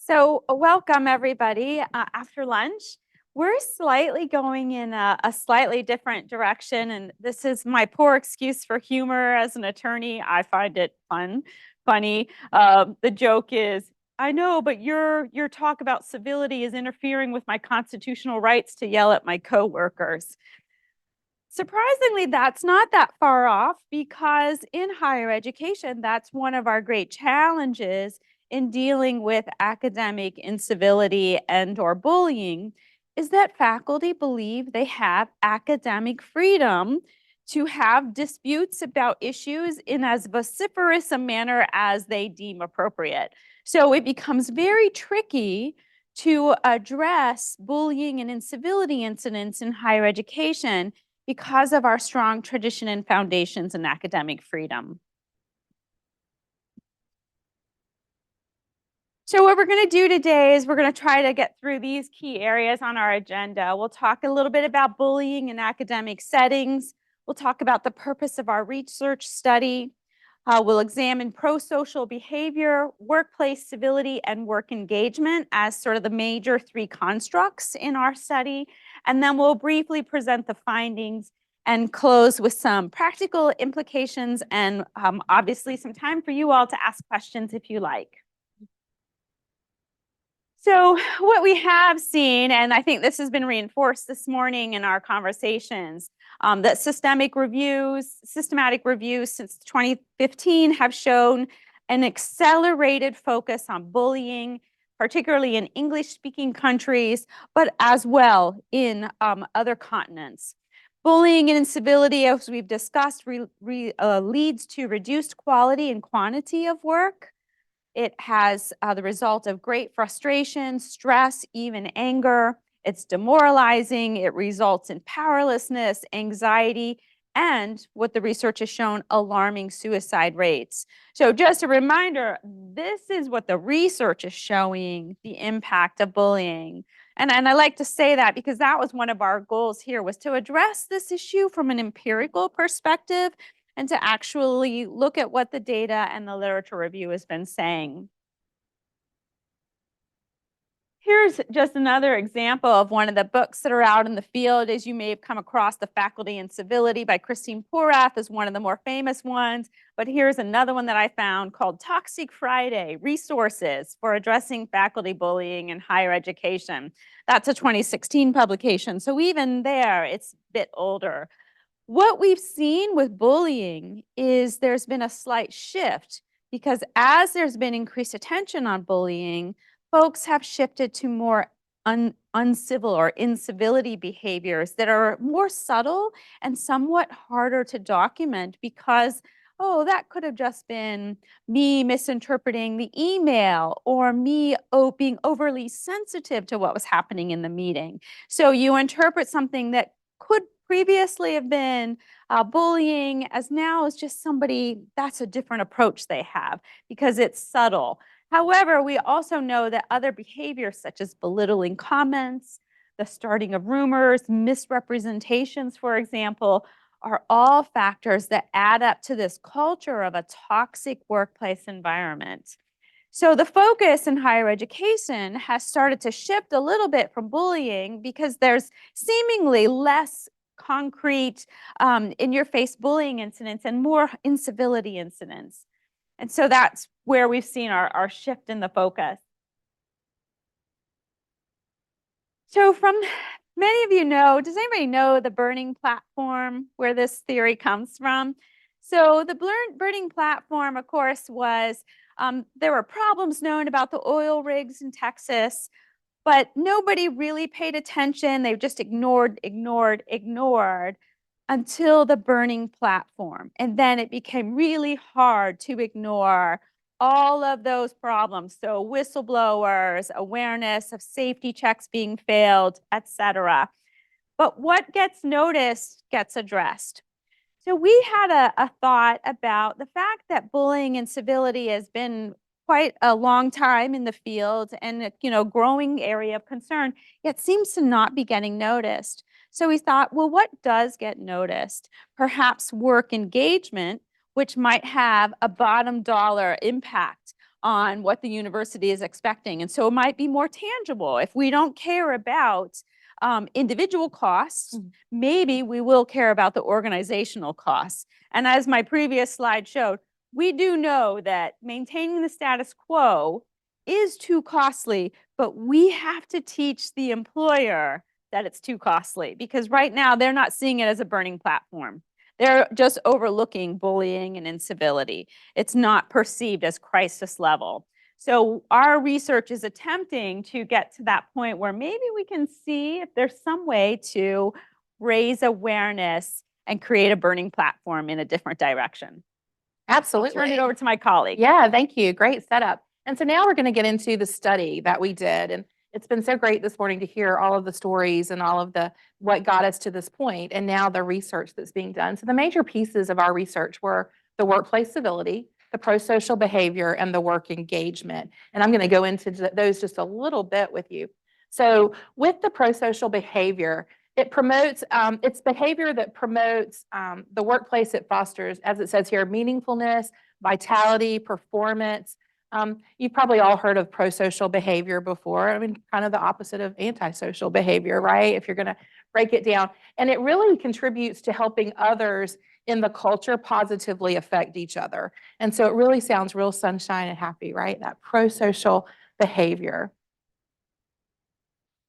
So welcome everybody. After lunch, we're slightly going in a slightly different direction, and this is my poor excuse for humor as an attorney. I find it funny. The joke is, I know, but your talk about civility is interfering with my constitutional rights to yell at my coworkers. Surprisingly, that's not that far off because in higher education, that's one of our great challenges in dealing with academic incivility and or bullying is that faculty believe they have academic freedom to have disputes about issues in as vociferous a manner as they deem appropriate. So it becomes very tricky to address bullying and incivility incidents in higher education because of our strong tradition and foundations in academic freedom. So what we're going to do today is we're going to try to get through these key areas on our agenda. We'll talk a little bit about bullying in academic settings. We'll talk about the purpose of our research study. We'll examine prosocial behavior, workplace civility, and work engagement as sort of the major three constructs in our study. And then we'll briefly present the findings and close with some practical implications and obviously some time for you all to ask questions if you like. So what we have seen, and I think this has been reinforced this morning in our conversations, that systematic reviews since 2015 have shown an accelerated focus on bullying, particularly in English-speaking countries, but as well in other continents. Bullying and incivility, as we've discussed, leads to reduced quality and quantity of work. It has the result of great frustration, stress, even anger. It's demoralizing. It results in powerlessness, anxiety, and what the research has shown, alarming suicide rates. So just a reminder, this is what the research is showing, the impact of bullying. And I like to say that because that was one of our goals here, was to address this issue from an empirical perspective and to actually look at what the data and the literature review has been saying. Here's just another example of one of the books that are out in the field. As you may have come across, The Faculty and Civility by Christine Porath is one of the more famous ones. But here's another one that I found called Toxic Friday, Resources for Addressing Faculty Bullying in Higher Education. That's a 2016 publication. So even there, it's a bit older. What we've seen with bullying is there's been a slight shift because as there's been increased attention on bullying, folks have shifted to more uncivil or incivility behaviors that are more subtle and somewhat harder to document because, oh, that could have just been me misinterpreting the email or me being overly sensitive to what was happening in the meeting. So you interpret something that could previously have been bullying as now is just somebody, that's a different approach they have because it's subtle. However, we also know that other behaviors such as belittling comments, the starting of rumors, misrepresentations, for example, are all factors that add up to this culture of a toxic workplace environment. So the focus in higher education has started to shift a little bit from bullying because there's seemingly less concrete in-your-face bullying incidents and more incivility incidents. And so that's where we've seen our shift in the focus. So from many of you know, does anybody know the burning platform where this theory comes from? So the burning platform, of course, was there were problems known about the oil rigs in Texas, but nobody really paid attention. They just ignored until the burning platform. And then it became really hard to ignore all of those problems. So whistleblowers, awareness of safety checks being failed, etc. But what gets noticed gets addressed. So we had a thought about the fact that bullying and civility has been quite a long time in the field and growing area of concern, yet seems to not be getting noticed. So we thought, well, what does get noticed? Perhaps work engagement, which might have a bottom dollar impact on what the university is expecting. And so it might be more tangible. If we don't care about individual costs, maybe we will care about the organizational costs. And as my previous slide showed, we do know that maintaining the status quo is too costly, but we have to teach the employer that it's too costly, because right now they're not seeing it as a burning platform. They're just overlooking bullying and incivility. It's not perceived as crisis level. So our research is attempting to get to that point where maybe we can see if there's some way to raise awareness and create a burning platform in a different direction. Absolutely. I'll turn it over to my colleague. Yeah, thank you. Great setup. And so now we're going to get into the study that we did. And it's been so great this morning to hear all of the stories and all of the what got us to this point, and now the research that's being done. So the major pieces of our research were the workplace civility, the prosocial behavior, and the work engagement. And I'm going to go into those just a little bit with you. So with the prosocial behavior, it promotes, it's behavior that promotes the workplace. It fosters, as it says here, meaningfulness, vitality, performance. You've probably all heard of prosocial behavior before. I mean, kind of the opposite of antisocial behavior, right? If you're going to break it down. And it really contributes to helping others in the culture positively affect each other. And so it really sounds real sunshine and happy, right? That prosocial behavior.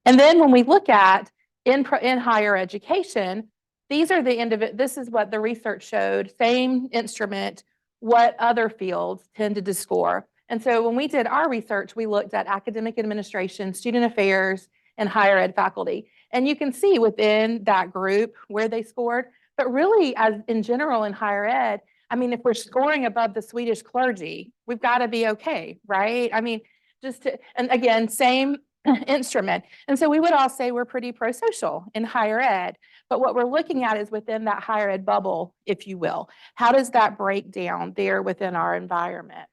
And then when we look at in higher education, these are this is what the research showed, same instrument, what other fields tended to score. And so when we did our research, we looked at academic administration, student affairs, and higher ed faculty. And you can see within that group where they scored, but really as in general in higher ed, I mean, if we're scoring above the Swedish clergy, we've got to be okay, right? I mean, and again, same instrument. And so we would all say we're pretty prosocial in higher ed, but what we're looking at is within that higher ed bubble, if you will. How does that break down there within our environment?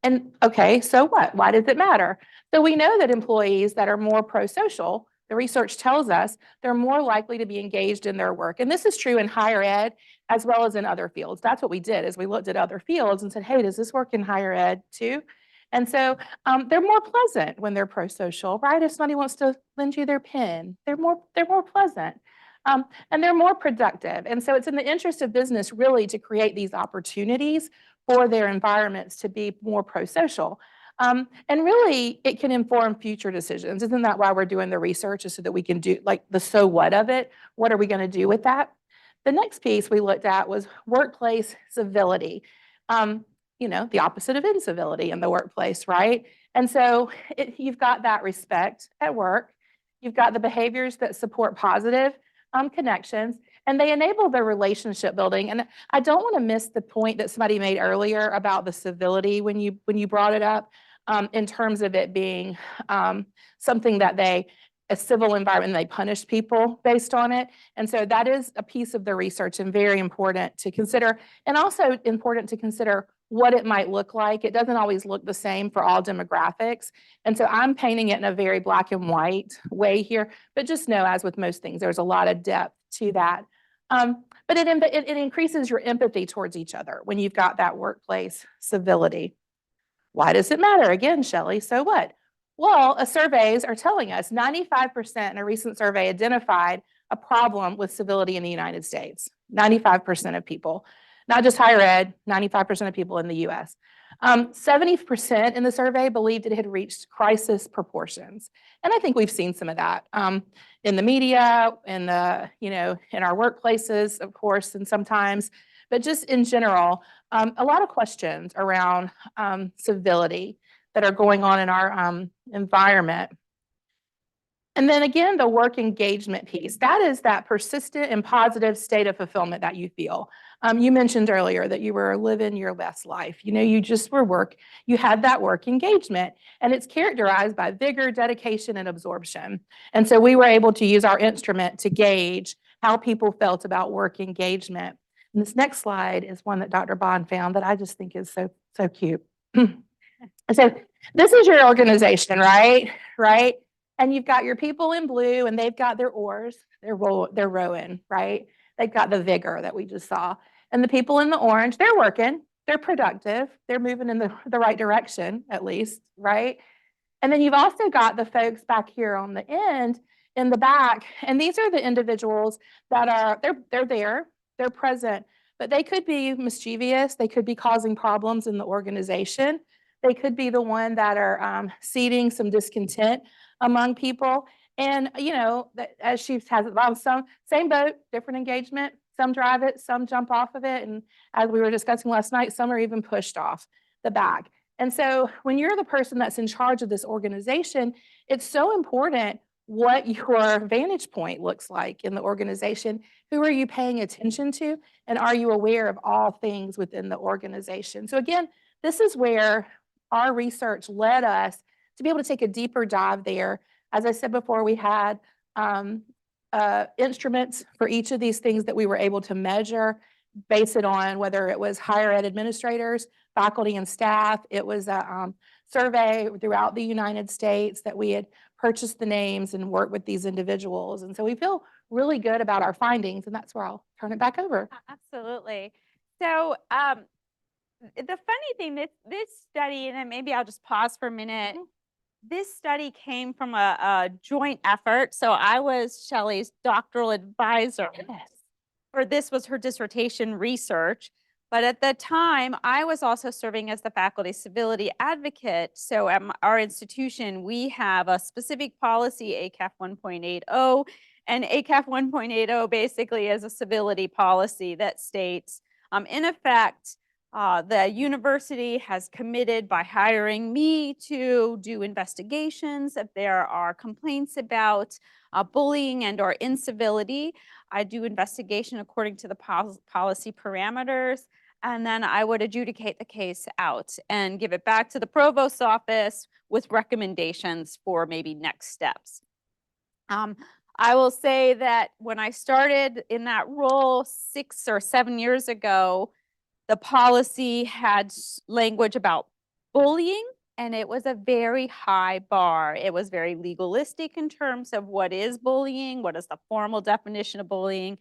And okay, so what? Why does it matter? So we know that employees that are more prosocial, the research tells us they're more likely to be engaged in their work. And this is true in higher ed as well as in other fields. That's what we did, is we looked at other fields and said, hey, does this work in higher ed too? And so they're more pleasant when they're prosocial, right? If somebody wants to lend you their pen, they're more pleasant. And they're more productive. And so it's in the interest of business really to create these opportunities for their environments to be more prosocial. And really, it can inform future decisions. Isn't that why we're doing the research, is so that we can do like the so what of it? What are we going to do with that? The next piece we looked at was workplace civility. The opposite of incivility in the workplace, right? And so you've got that respect at work. You've got the behaviors that support positive connections, and they enable the relationship building. And I don't want to miss the point that somebody made earlier about the civility when you brought it up, in terms of it being something that a civil environment, they punish people based on it. And so that is a piece of the research and very important to consider, and also important to consider what it might look like. It doesn't always look the same for all demographics. And so I'm painting it in a very black and white way here, but just know, as with most things, there's a lot of depth to that. But it increases your empathy towards each other when you've got that workplace civility. Why does it matter? Again, Shelley, so what? Well, surveys are telling us 95% in a recent survey identified a problem with civility in the United States. 95% of people, not just higher ed, 95% of people in the US. 70% in the survey believed it had reached crisis proportions. And I think we've seen some of that in the media, in our workplaces, of course, and sometimes, but just in general, a lot of questions around civility that are going on in our environment. And then again, the work engagement piece, that is that persistent and positive state of fulfillment that you feel. You mentioned earlier that you were living your best life. You just you had that work engagement, and it's characterized by vigor, dedication, and absorption. And so we were able to use our instrument to gauge how people felt about work engagement. And this next slide is one that Dr. Bond found that I just think is so, so cute. So this is your organization, right? Right? And you've got your people in blue, and they've got their oars. They're rowing, right? They've got the vigor that we just saw. And the people in the orange, they're working. they're productive, they're moving in the right direction, at least, right? And then you've also got the folks back here on the end, in the back, and these are the individuals that are, they're there, they're present, but they could be mischievous, they could be causing problems in the organization, they could be the one that are seeding some discontent among people. And, you know, as she has it, well, some same boat, different engagement. Some drive it, some jump off of it. And as we were discussing last night, some are even pushed off the back. And so when you're the person that's in charge of this organization, it's so important what your vantage point looks like in the organization. Who are you paying attention to? And are you aware of all things within the organization? So again, this is where our research led us to be able to take a deeper dive there. As I said before, we had instruments for each of these things that we were able to measure, base it on whether it was higher ed administrators, faculty and staff. It was a survey throughout the United States that we had purchased the names and worked with these individuals. And so we feel really good about our findings, and that's where I'll turn it back over. Absolutely. So the funny thing, this study, and then maybe I'll just pause for a minute. This study came from a joint effort. So I was Shelley's doctoral advisor. Yes. For this was her dissertation research. But at the time, I was also serving as the faculty civility advocate. So at our institution, we have a specific policy, ACAF 1.80, and ACAF 1.80 basically is a civility policy that states, in effect, the university has committed by hiring me to do investigations if there are complaints about bullying and or incivility. I do investigation according to the policy parameters, and then I would adjudicate the case out and give it back to the provost's office with recommendations for maybe next steps. I will say that when I started in that role 6 or 7 years ago, the policy had language about bullying, and it was a very high bar. It was very legalistic in terms of what is bullying, what is the formal definition of bullying.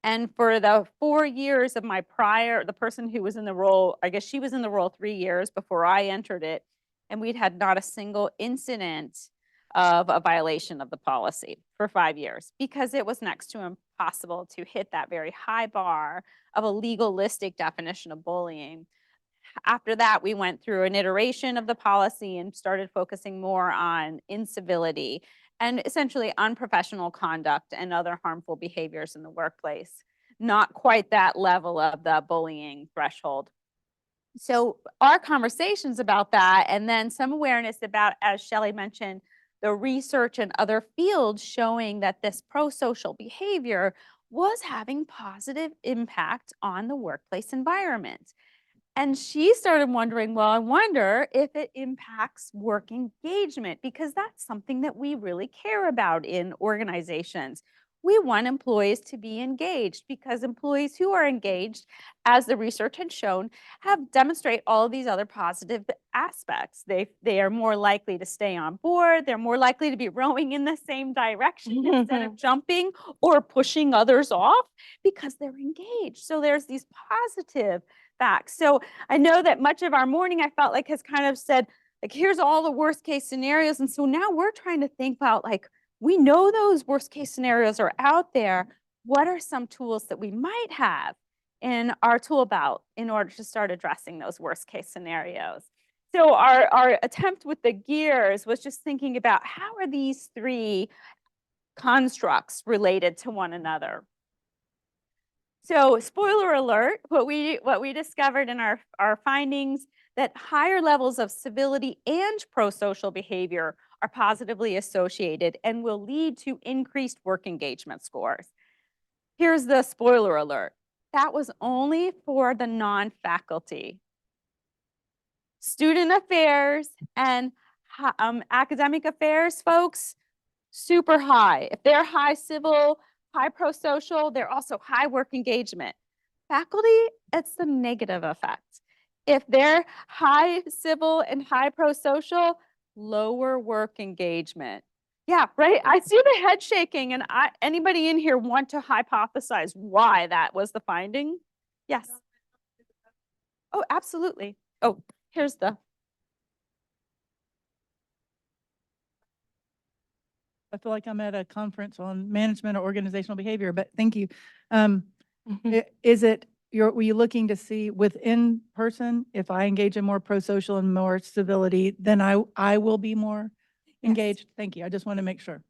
And for the 4 years of the person who was in the role, I guess she was in the role 3 years before I entered it, and we'd had not a single incident of a violation of the policy for 5 years because it was next to impossible to hit that very high bar of a legalistic definition of bullying. After that, we went through an iteration of the policy and started focusing more on incivility and essentially unprofessional conduct and other harmful behaviors in the workplace. Not quite that level of the bullying threshold. So our conversations about that, and then some awareness about, as Shelley mentioned, the research in other fields showing that this prosocial behavior was having positive impact on the workplace environment. And she started wondering, well, I wonder if it impacts work engagement, because that's something that we really care about in organizations. We want employees to be engaged because employees who are engaged, as the research had shown, demonstrate all of these other positive aspects. They are more likely to stay on board. They're more likely to be rowing in the same direction instead of jumping or pushing others off because they're engaged. So there's these positive facts. So I know that much of our morning, I felt like, has kind of said, like, here's all the worst case scenarios. And so now we're trying to think about, like, we know those worst case scenarios are out there. What are some tools that we might have in our tool belt in order to start addressing those worst case scenarios? So our attempt with the gears was just thinking about how are these three constructs related to one another. So spoiler alert, what we discovered in our findings, that higher levels of civility and prosocial behavior are positively associated and will lead to increased work engagement scores. Here's the spoiler alert. That was only for the non-faculty. Student affairs and academic affairs folks, super high. If they're high civil, high prosocial, they're also high work engagement. Faculty, it's the negative effect. If they're high civil and high prosocial, lower work engagement. Yeah, right. I see the head shaking, and anybody in here want to hypothesize why that was the finding? Yes. Oh, absolutely. Oh, here's the, I feel like I'm at a conference on management or organizational behavior, but thank you. Um, Is it, were you looking to see within person, if I engage in more pro-social and more civility, then I will be more Yes. engaged? Thank you. I just want to make sure.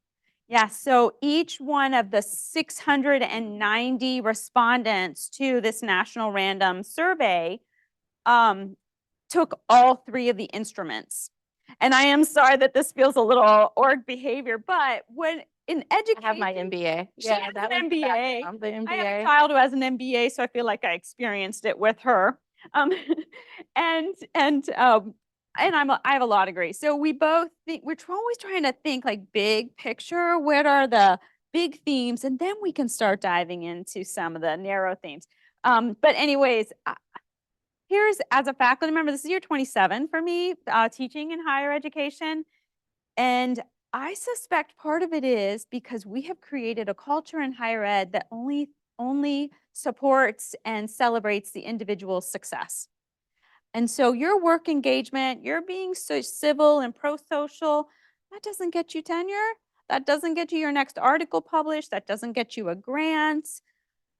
yeah, so each one of the 690 respondents to this national random survey um, took all three of the instruments. And I am sorry that this feels a little org behavior, but when in education, I have my MBA. She has Yeah, that an was the MBA. background, the I have a MBA. child who has an MBA, so I feel like I experienced it with her. Um, and and um, and I have a law degree, so we both think we're always trying to think like big picture. What are the big themes, and then we can start diving into some of the narrow themes. But anyways, here's as a faculty member, this is year 27 for me, teaching in higher education, and I suspect part of it is because we have created a culture in higher ed that only supports and celebrates the individual's success. And so your work engagement, you're being so civil and pro-social, that doesn't get you tenure. That doesn't get you your next article published. That doesn't get you a grant.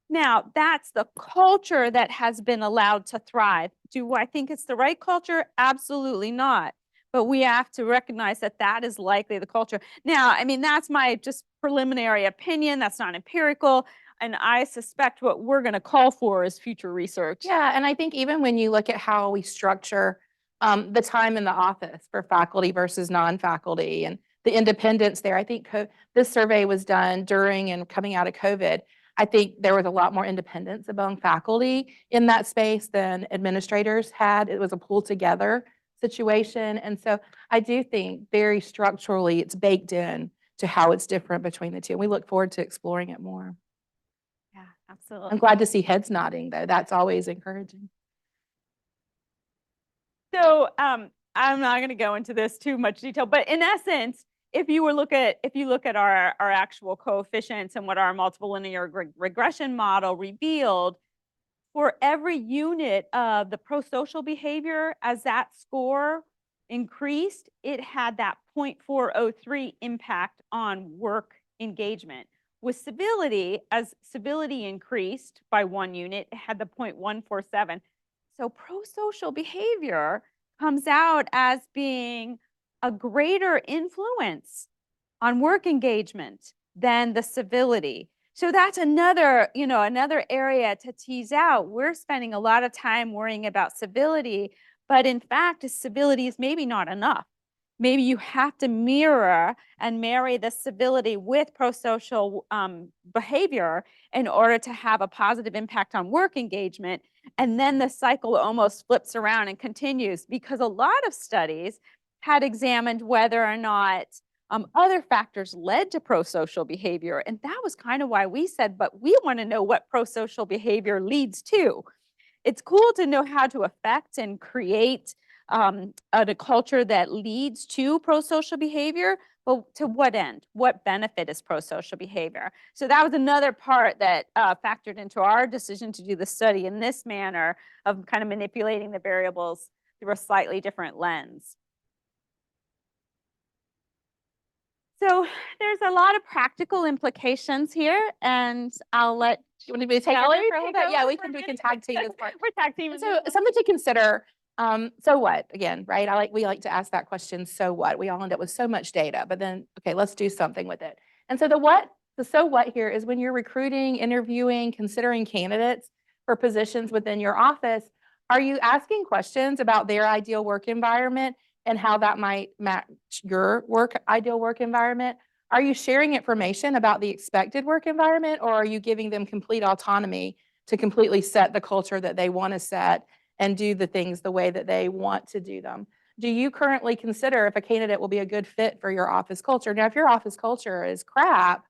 Now, that's the culture that has been allowed to thrive. Do I think it's the right culture? Absolutely not. But we have to recognize that that is likely the culture. Now, I mean, that's my just preliminary opinion. That's not empirical. And I suspect what we're going to call for is future research. Yeah, and I think even when you look at how we structure the time in the office for faculty versus non-faculty and the independence there, I think this survey was done during and coming out of COVID. I think there was a lot more independence among faculty in that space than administrators had. It was a pull together situation. And so I do think very structurally it's baked in to how it's different between the two. And we look forward to exploring it more. Yeah, absolutely. I'm glad to see heads nodding though. That's always encouraging. So I'm not going to go into this too much detail, but in essence, if you look at our actual coefficients and what our multiple linear regression model revealed, for every unit of the prosocial behavior, as that score increased, it had that 0.403 impact on work engagement. With civility, as civility increased by 1 unit, it had the 0.147. So prosocial behavior comes out as being a greater influence on work engagement than the civility. So that's another, another area to tease out. We're spending a lot of time worrying about civility, but in fact, civility is maybe not enough. Maybe you have to mirror and marry the civility with prosocial behavior in order to have a positive impact on work engagement. And then the cycle almost flips around and continues, because a lot of studies had examined whether or not other factors led to prosocial behavior. And that was kind of why we said, but we want to know what prosocial behavior leads to. It's cool to know how to affect and create a culture that leads to prosocial behavior, but to what end? What benefit is prosocial behavior? So that was another part that factored into our decision to do the study in this manner of kind of manipulating the variables through a slightly different lens. So there's a lot of practical implications here, and I'll let You want me to take Shelley over for a little take bit? Yeah, over we for a can minute? tag team this part. We're tag teaming. So something to consider. So what? Again, right? We like to ask that question. So what? We all end up with so much data, but then okay, let's do something with it. And so the so what here is when you're recruiting, interviewing, considering candidates for positions within your office, are you asking questions about their ideal work environment and how that might match your ideal work environment? Are you sharing information about the expected work environment, or are you giving them complete autonomy to completely set the culture that they want to set and do the things the way that they want to do them? Do you currently consider if a candidate will be a good fit for your office culture? Now, if your office culture is crap,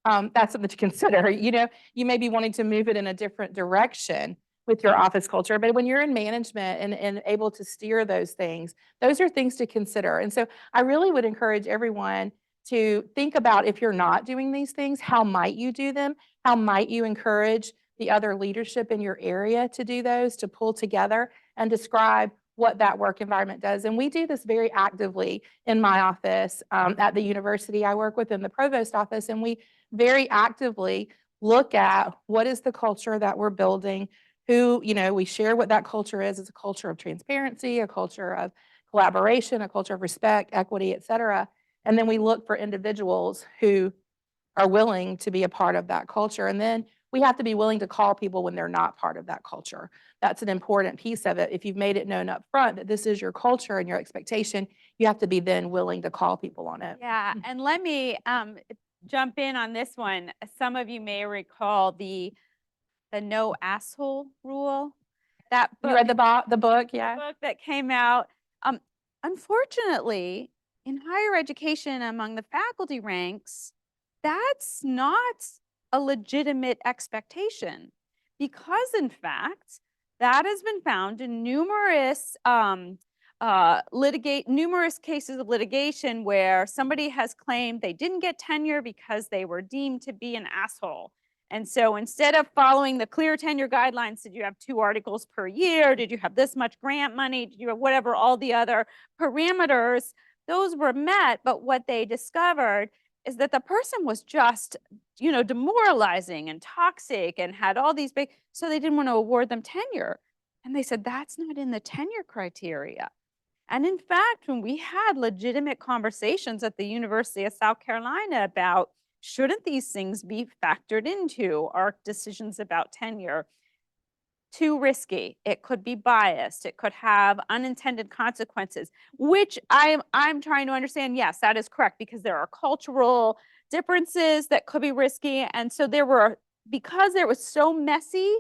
that's something to consider. You may be wanting to move it in a different direction with your office culture, but when you're in management and able to steer those things, those are things to consider. And so I really would encourage everyone to think about, if you're not doing these things, how might you do them? How might you encourage the other leadership in your area to do those, to pull together? and describe what that work environment does. And we do this very actively in my office at the university I work with in the provost office. And we very actively look at what is the culture that we're building, who, we share what that culture is. It's a culture of transparency, a culture of collaboration, a culture of respect, equity, et cetera. And then we look for individuals who are willing to be a part of that culture. And then we have to be willing to call people when they're not part of that culture. That's an important piece of it. If you've made it known up front that this is your culture and your expectation, you have to be then willing to call people on it. Yeah, and let me jump in on this one. Some of you may recall the no asshole rule. That You book, read the book, yeah? book that came out. Unfortunately, in higher education among the faculty ranks, that's not a legitimate expectation, because in fact, that has been found in numerous numerous cases of litigation where somebody has claimed they didn't get tenure because they were deemed to be an asshole. And so instead of following the clear tenure guidelines, did you have 2 articles per year? Did you have this much grant money? Did you have whatever, all the other parameters? Those were met, but what they discovered is that the person was just, demoralizing and toxic and had all these big, so they didn't want to award them tenure. And they said, that's not in the tenure criteria. And in fact, when we had legitimate conversations at the University of South Carolina about, shouldn't these things be factored into our decisions about tenure? Too risky. It could be biased. It could have unintended consequences, which I'm trying to understand. Yes, that is correct, because there are cultural differences that could be risky. And so because it was so messy,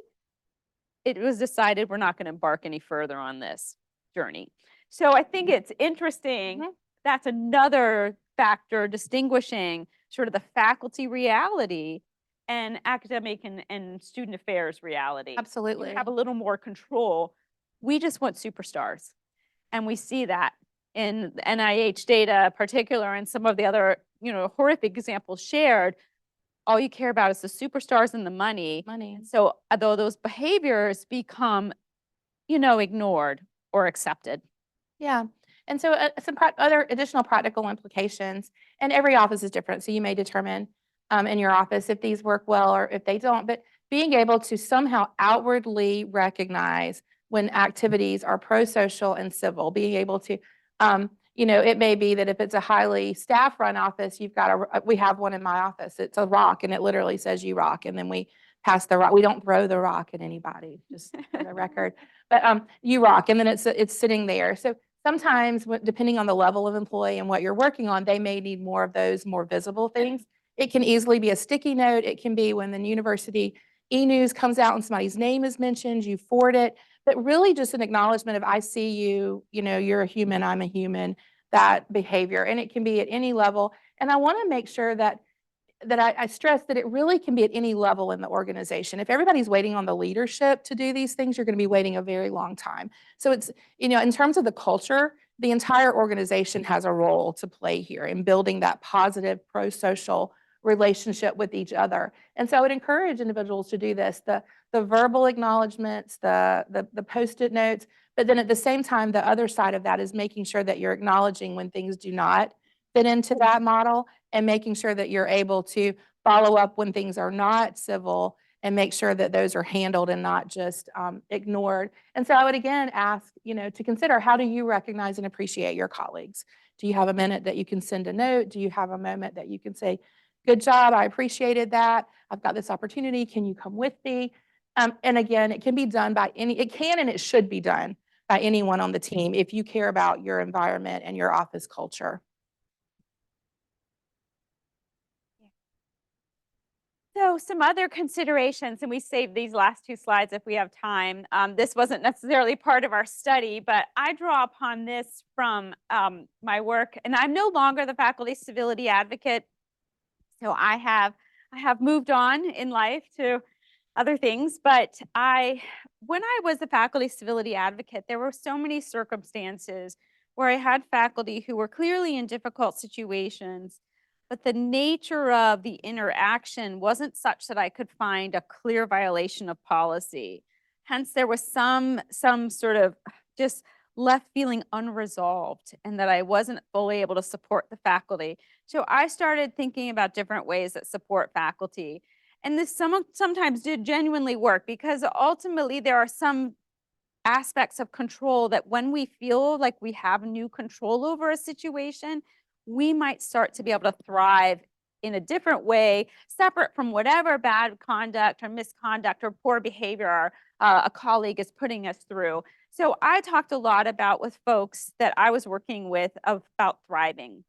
it was decided we're not going to embark any further on this journey. So I think it's interesting. That's another factor distinguishing sort of the faculty reality and academic and student affairs reality. Absolutely. You have a little more control. We just want superstars. And we see that in the NIH data, particular, and some of the other, horrific examples shared. All you care about is the superstars and the money. Money. So although those behaviors become, ignored or accepted. Yeah. And so some other additional practical implications, and every office is different. So you may determine in your office if these work well or if they don't, but being able to somehow outwardly recognize when activities are pro-social and civil, being able to, it may be that if it's a highly staff-run office, we have one in my office. It's a rock, and it literally says "You rock," and then we pass the rock. We don't throw the rock at anybody, just for the record. But "You rock," and then it's sitting there. So sometimes, depending on the level of employee and what you're working on, they may need more of those more visible things. It can easily be a sticky note. It can be when the university e-news comes out and somebody's name is mentioned, you forward it. But really just an acknowledgement of, I see you, you're a human, I'm a human, that behavior. And it can be at any level. And I want to make sure that I stress that it really can be at any level in the organization. If everybody's waiting on the leadership to do these things, you're going to be waiting a very long time. So it's, in terms of the culture, the entire organization has a role to play here in building that positive pro-social relationship with each other. And so I would encourage individuals to do this, the verbal acknowledgments, the post-it notes, but then at the same time, the other side of that is making sure that you're acknowledging when things do not fit into that model, and making sure that you're able to follow up when things are not civil and make sure that those are handled and not just ignored. And so I would again ask, to consider, how do you recognize and appreciate your colleagues? Do you have a minute that you can send a note? Do you have a moment that you can say, good job, I appreciated that. I've got this opportunity. Can you come with me? And again, it can be done by it can and it should be done by anyone on the team if you care about your environment and your office culture. So some other considerations, and we saved these last 2 slides if we have time. This wasn't necessarily part of our study, but I draw upon this from my work, and I'm no longer the faculty civility advocate. So I have moved on in life to other things, but when I was the faculty civility advocate, there were so many circumstances where I had faculty who were clearly in difficult situations, but the nature of the interaction wasn't such that I could find a clear violation of policy. Hence, there was some sort of just left feeling unresolved and that I wasn't fully able to support the faculty. So I started thinking about different ways that support faculty. And this sometimes did genuinely work because ultimately there are some aspects of control that when we feel like we have new control over a situation, we might start to be able to thrive in a different way, separate from whatever bad conduct or misconduct or poor behavior a colleague is putting us through. So I talked a lot about with folks that I was working with about thriving,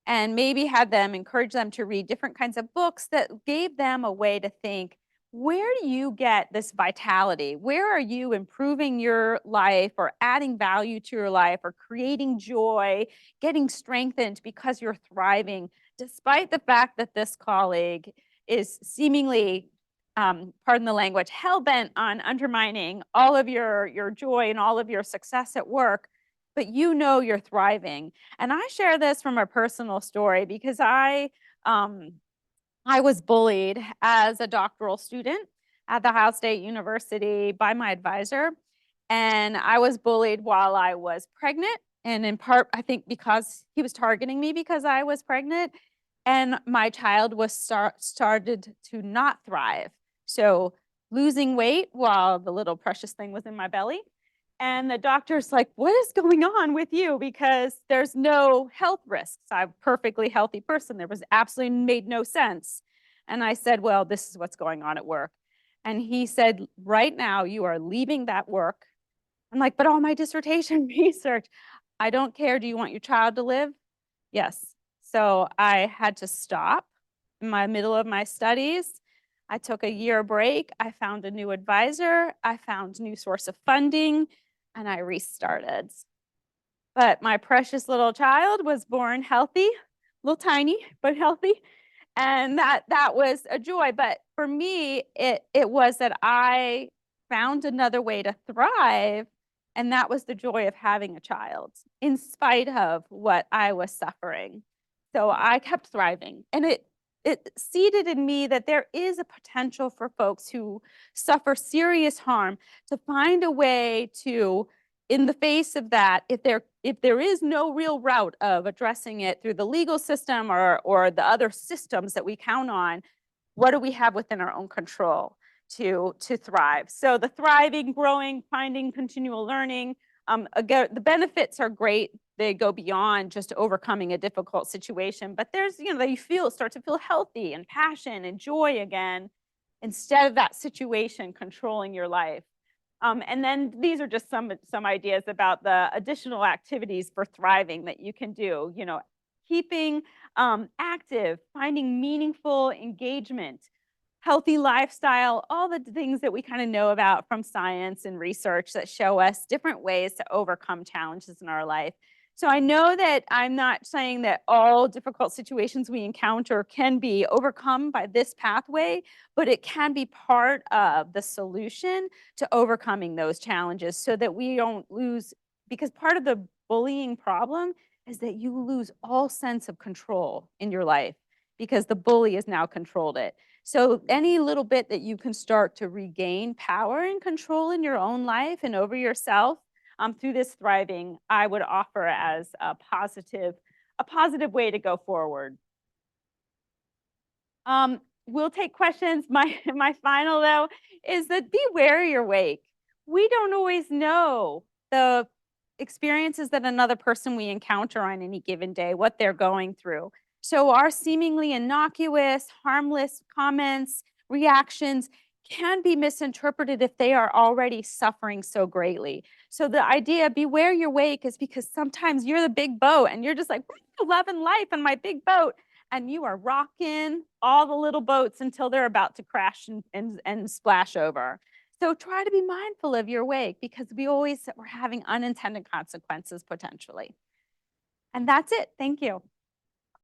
and maybe had them encourage them to read different kinds of books that gave them a way to think, where do you get this vitality? Where are you improving your life or adding value to your life or creating joy, getting strengthened because you're thriving, despite the fact that this colleague is seemingly, pardon the language, hell-bent on undermining all of your joy and all of your success at work, but you know you're thriving. And I share this from a personal story because I was bullied as a doctoral student at The Ohio State University by my advisor. And I was bullied while I was pregnant. And in part, I think because he was targeting me because I was pregnant. And my child was started to not thrive. So losing weight while the little precious thing was in my belly. And the doctor's like, what is going on with you? Because there's no health risks. I'm a perfectly healthy person. There was absolutely made no sense. And I said, well, this is what's going on at work. And he said, right now you are leaving that work. I'm like, but all my dissertation research, I don't care. Do you want your child to live? Yes. So I had to stop in my middle of my studies. I took a year break. I found a new advisor. I found a new source of funding. And I restarted. But my precious little child was born healthy, a little tiny, but healthy. And that was a joy. But for me, it was that I found another way to thrive. And that was the joy of having a child in spite of what I was suffering. So I kept thriving. And it seeded in me that there is a potential for folks who suffer serious harm to find a way to, in the face of that, if there is no real route of addressing it through the legal system or the other systems that we count on, what do we have within our own control to thrive? So the thriving, growing, finding continual learning, again, the benefits are great. They go beyond just overcoming a difficult situation, but there's, you start to feel healthy and passion and joy again, instead of that situation controlling your life. And then these are just some ideas about the additional activities for thriving that you can do, keeping active, finding meaningful engagement, healthy lifestyle, all the things that we kind of know about from science and research that show us different ways to overcome challenges in our life. So I know that I'm not saying that all difficult situations we encounter can be overcome by this pathway, but it can be part of the solution to overcoming those challenges so that we don't lose, because part of the bullying problem is that you lose all sense of control in your life because the bully has now controlled it. So any little bit that you can start to regain power and control in your own life and over yourself through this thriving, I would offer as a positive way to go forward. We'll take questions. My final though is that be wary you're awake. We don't always know the experiences that another person we encounter on any given day, what they're going through. So our seemingly innocuous, harmless comments, reactions can be misinterpreted if they are already suffering so greatly. So the idea, beware your wake, is because sometimes you're the big boat and you're just like, loving life in my big boat. And you are rocking all the little boats until they're about to crash and splash over. So try to be mindful of your wake because we're having unintended consequences potentially. And that's it. Thank you.